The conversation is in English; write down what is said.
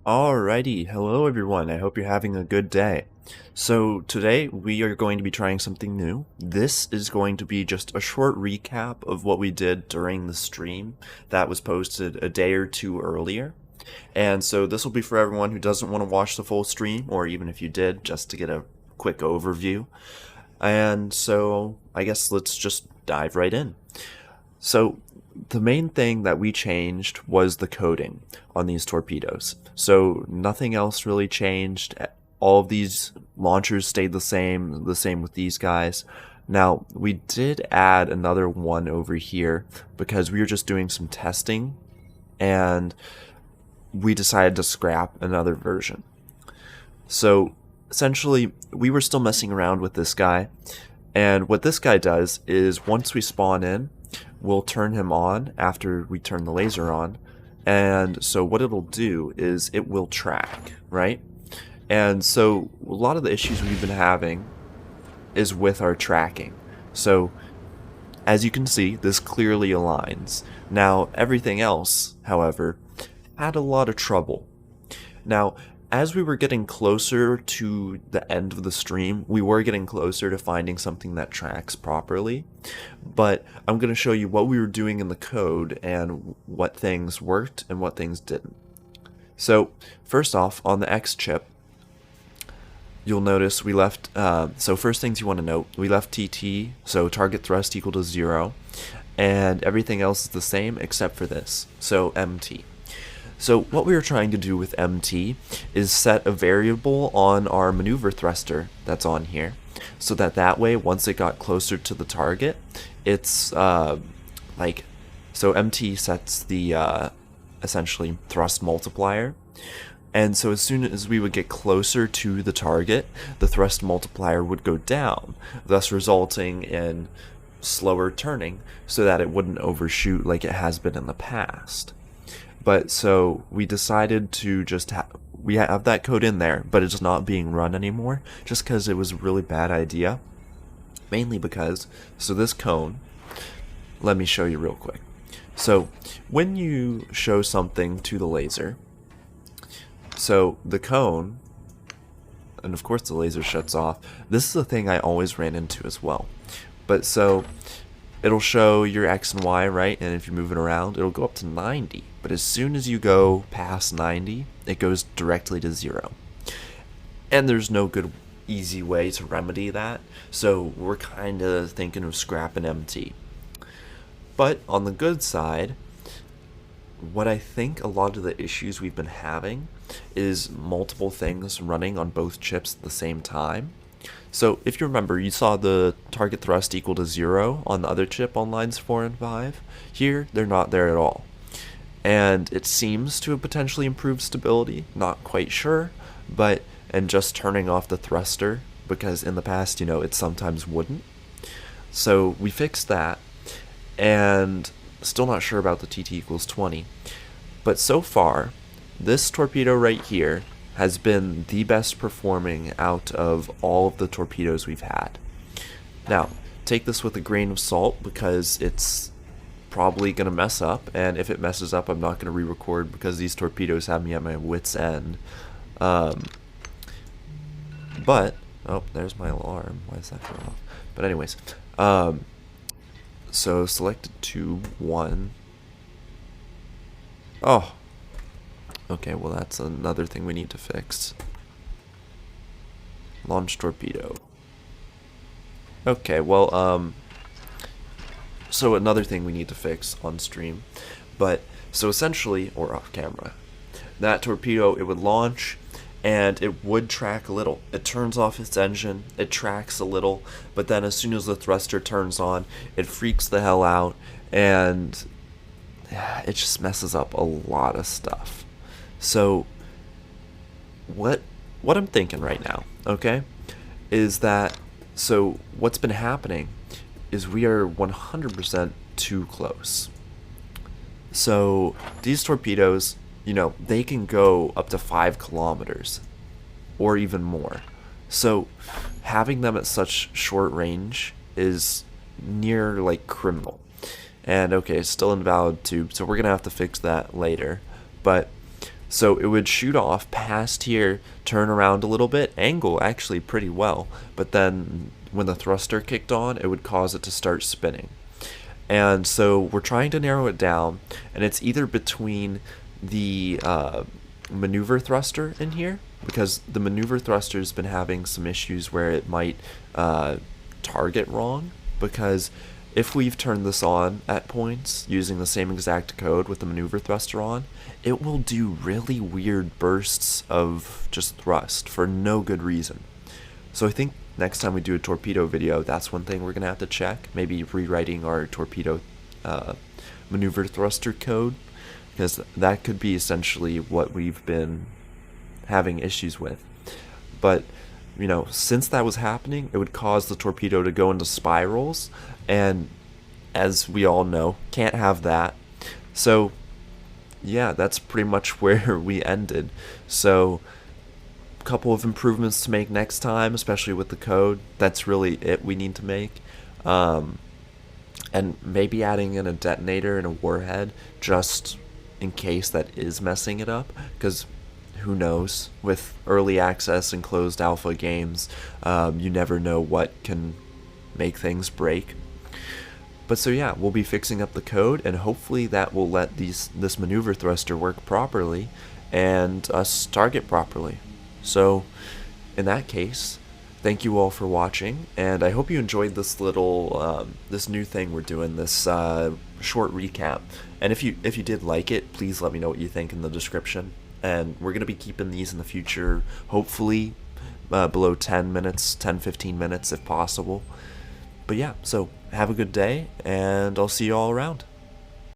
Alrighty, hello everyone, I hope you're having a good day. So today we are going to be trying something new. This is going to be just a short recap of what we did during the stream that was posted a day or two earlier. And so this will be for everyone who doesn't want to watch the full stream, or even if you did, just to get a quick overview. And so I guess let's just dive right in. So the main thing that we changed was the coding on these torpedoes. So nothing else really changed. All of these launchers stayed the same with these guys. Now, we did add another one over here because we were just doing some testing and we decided to scrap another version. So essentially, we were still messing around with this guy. And what this guy does is once we spawn in, we'll turn him on after we turn the laser on. And so what it'll do is it will track, right? And so a lot of the issues we've been having is with our tracking. So as you can see, this clearly aligns. Now everything else, however, had a lot of trouble. Now, as we were getting closer to the end of the stream, we were getting closer to finding something that tracks properly. But I'm going to show you what we were doing in the code and what things worked and what things didn't. So first off, on the X chip, you'll notice we left, so first things you want to note, we left TT, so target thrust equal to 0, and everything else is the same except for this, so MT. So what we were trying to do with MT is set a variable on our maneuver thruster that's on here, so that way, once it got closer to the target, it's so MT sets the essentially thrust multiplier, and so as soon as we would get closer to the target, the thrust multiplier would go down, thus resulting in slower turning so that it wouldn't overshoot like it has been in the past. But so we decided to just we have that code in there, but it's not being run anymore just because it was a really bad idea. Mainly because, so this cone, let me show you real quick. So when you show something to the laser, so the cone, and of course the laser shuts off. This is a thing I always ran into as well. But so it'll show your X and Y, right? And if you move it around, it'll go up to 90. But as soon as you go past 90, it goes directly to 0. And there's no good, easy way to remedy that. So we're kind of thinking of scrapping MT. But on the good side, what I think a lot of the issues we've been having is multiple things running on both chips at the same time. So if you remember, you saw the target thrust equal to 0 on the other chip on lines 4 and 5. Here, they're not there at all. And it seems to have potentially improved stability, not quite sure, and just turning off the thruster, because in the past, it sometimes wouldn't. So we fixed that, and still not sure about the TT equals 20. But so far, this torpedo right here has been the best performing out of all of the torpedoes we've had. Now, take this with a grain of salt because it's probably going to mess up, and if it messes up, I'm not going to re-record because these torpedoes have me at my wit's end. But, oh, there's my alarm. Why is that going off? But anyways, so selected tube 1. Oh, okay, well that's another thing we need to fix. Launch torpedo. Okay, well, so another thing we need to fix on stream. But, so essentially, or off camera, that torpedo, it would launch, and it would track a little. It turns off its engine, it tracks a little, but then as soon as the thruster turns on, it freaks the hell out, and it just messes up a lot of stuff. So what I'm thinking right now, okay, is that, so what's been happening is we are 100% too close. So these torpedoes, they can go up to 5 kilometers or even more. So having them at such short range is near like criminal. And okay, it's still invalid tube, so we're gonna have to fix that later. But So it would shoot off past here, turn around a little bit, angle actually pretty well, but then when the thruster kicked on, it would cause it to start spinning. And so we're trying to narrow it down, and it's either between the maneuver thruster in here, because the maneuver thruster has been having some issues where it might target wrong, because if we've turned this on at points using the same exact code with the maneuver thruster on, it will do really weird bursts of just thrust for no good reason. So I think next time we do a torpedo video, that's one thing we're going to have to check. Maybe rewriting our torpedo maneuver thruster code, because that could be essentially what we've been having issues with. But you know, since that was happening, it would cause the torpedo to go into spirals, and as we all know, can't have that. So yeah, that's pretty much where we ended. So a couple of improvements to make next time, especially with the code. That's really it we need to make. And maybe adding in a detonator and a warhead just in case that is messing it up, because who knows, with early access and closed alpha games, you never know what can make things break. But so yeah, we'll be fixing up the code, and hopefully that will let this maneuver thruster work properly and us target properly. So in that case, thank you all for watching, and I hope you enjoyed this little this new thing we're doing, this short recap. And if you did like it, please let me know what you think in the description. And we're going to be keeping these in the future, hopefully below 10 minutes, 10-15 minutes if possible. But yeah, so have a good day, and I'll see you all around.